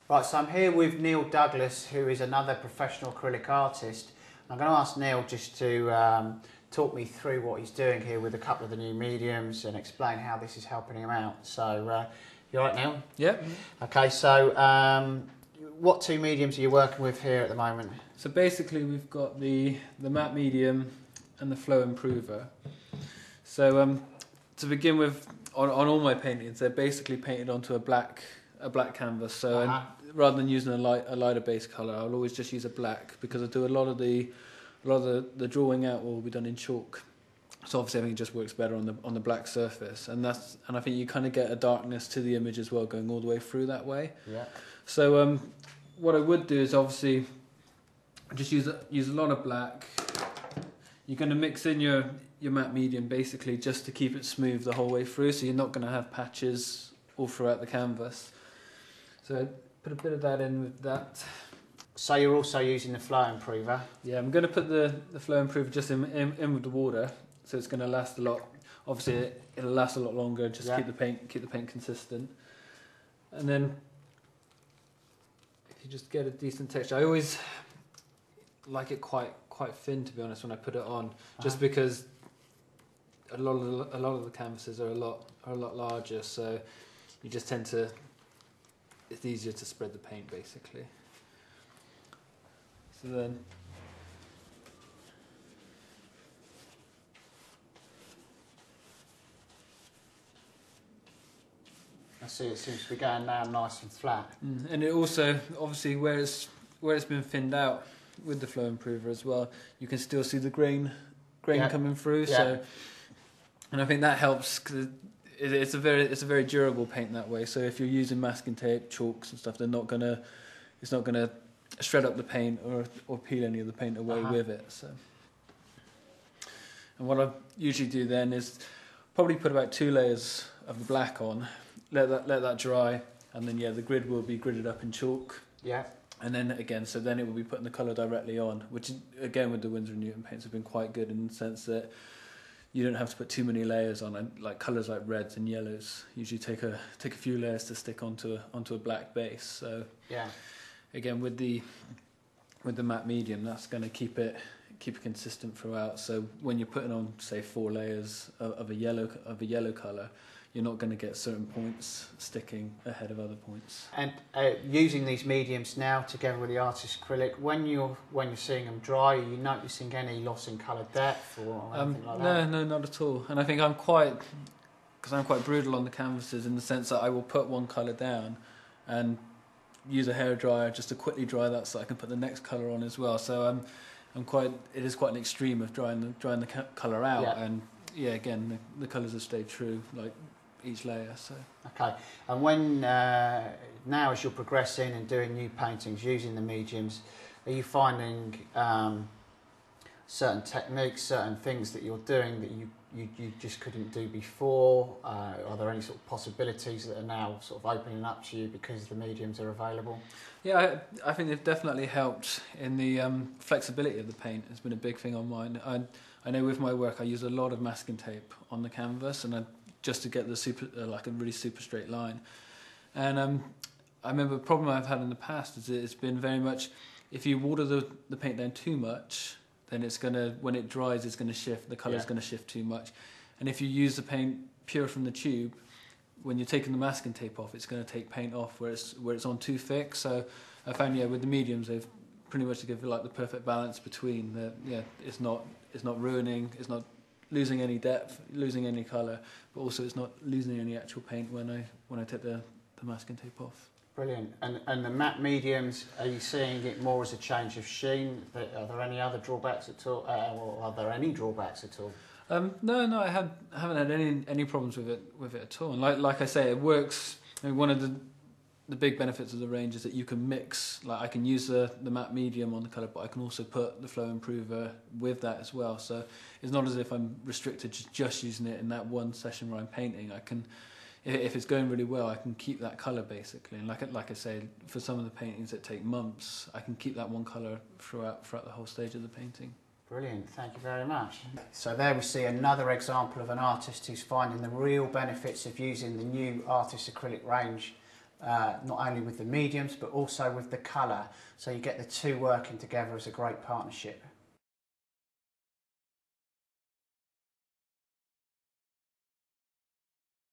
Right, so I'm here with Neil Douglas, who is another professional acrylic artist. I'm going to ask Neil just to talk me through what he's doing here with a couple of the new mediums and explain how this is helping him out. So, you all right, Neil? Yep. Okay, so what two mediums are you working with here at the moment? So basically we've got the matte medium and the flow improver. So to begin with, on all my paintings, they're basically painted onto a black canvas. So rather than using a lighter base colour, I'll always just use a black, because I do a lot of the drawing out will be done in chalk. So obviously everything just works better on the black surface, and I think you kind of get a darkness to the image as well, going all the way through that way. Yeah. So what I would do is obviously just use a lot of black. You're going to mix in your matte medium basically just to keep it smooth the whole way through, so you're not going to have patches all throughout the canvas. So put a bit of that in with that. So you're also using the flow improver? Yeah, I'm going to put the flow improver just in with the water, so it's going to last a lot. Obviously it'll last a lot longer, just keep the paint consistent. And then if you just get a decent texture, I always like it quite thin, to be honest, when I put it on, just because a lot of the canvases are a lot larger, so you just tend to, it's easier to spread the paint basically. So then I see it seems to be going down nice and flat. and it also, obviously where it's been thinned out with the flow improver as well, you can still see the grain coming through. Yeah. So, and I think that helps, because it's a very durable paint that way. So if you're using masking tape, chalks and stuff, it's not gonna shred up the paint or peel any of the paint away with it. So, and what I usually do then is probably put about 2 layers of the black on, let that dry, and then the grid will be gridded up in chalk. Yeah. And then again, so then it will be putting the colour directly on, which again with the Winsor & Newton paints have been quite good in the sense that you don't have to put too many layers on. And like colours like reds and yellows usually take a few layers to stick onto a black base. So yeah, again with the matte medium, that's going to keep it consistent throughout. So when you're putting on say 4 layers of a yellow colour, you're not going to get certain points sticking ahead of other points. And using these mediums now together with the artist acrylic, when you're seeing them dry, are you noticing any loss in colour depth or anything like that? No, not at all. And I think I'm quite brutal on the canvases in the sense that I will put one colour down and use a hairdryer just to quickly dry that so I can put the next colour on as well. So it is quite an extreme of drying the colour out. Yeah. And again the colours have stayed true like each layer. So okay, and when now as you're progressing and doing new paintings using the mediums, are you finding certain techniques, certain things that you're doing that you just couldn't do before? Are there any sort of possibilities that are now sort of opening up to you because the mediums are available? Yeah, I think they've definitely helped in the flexibility of the paint. Has been a big thing on mine. I know with my work I use a lot of masking tape on the canvas, and just to get the like a really super straight line. And I remember a problem I've had in the past is it's been very much, if you water the paint down too much, then it's gonna, when it dries, it's gonna shift, the colour's gonna shift too much. And if you use the paint pure from the tube, when you're taking the masking tape off, it's gonna take paint off where it's on too thick. So I found with the mediums, they've pretty much give like the perfect balance between the, it's not ruining, it's not losing any depth, losing any colour, but also it's not losing any actual paint when I take the masking tape off. Brilliant. And the matte mediums, are you seeing it more as a change of sheen? Are there any other drawbacks at all? Or are there any drawbacks at all? No, I haven't had any problems with it at all. And like I say, it works. I mean, one of the big benefits of the range is that you can mix. Like I can use the matte medium on the colour, but I can also put the flow improver with that as well. So it's not as if I'm restricted to just using it in that one session where I'm painting. I can, if it's going really well, I can keep that colour basically. And like I say, for some of the paintings that take months, I can keep that one colour throughout the whole stage of the painting. Brilliant, thank you very much. So there we see another example of an artist who's finding the real benefits of using the new artist acrylic range not only with the mediums but also with the colour, so you get the two working together as a great partnership.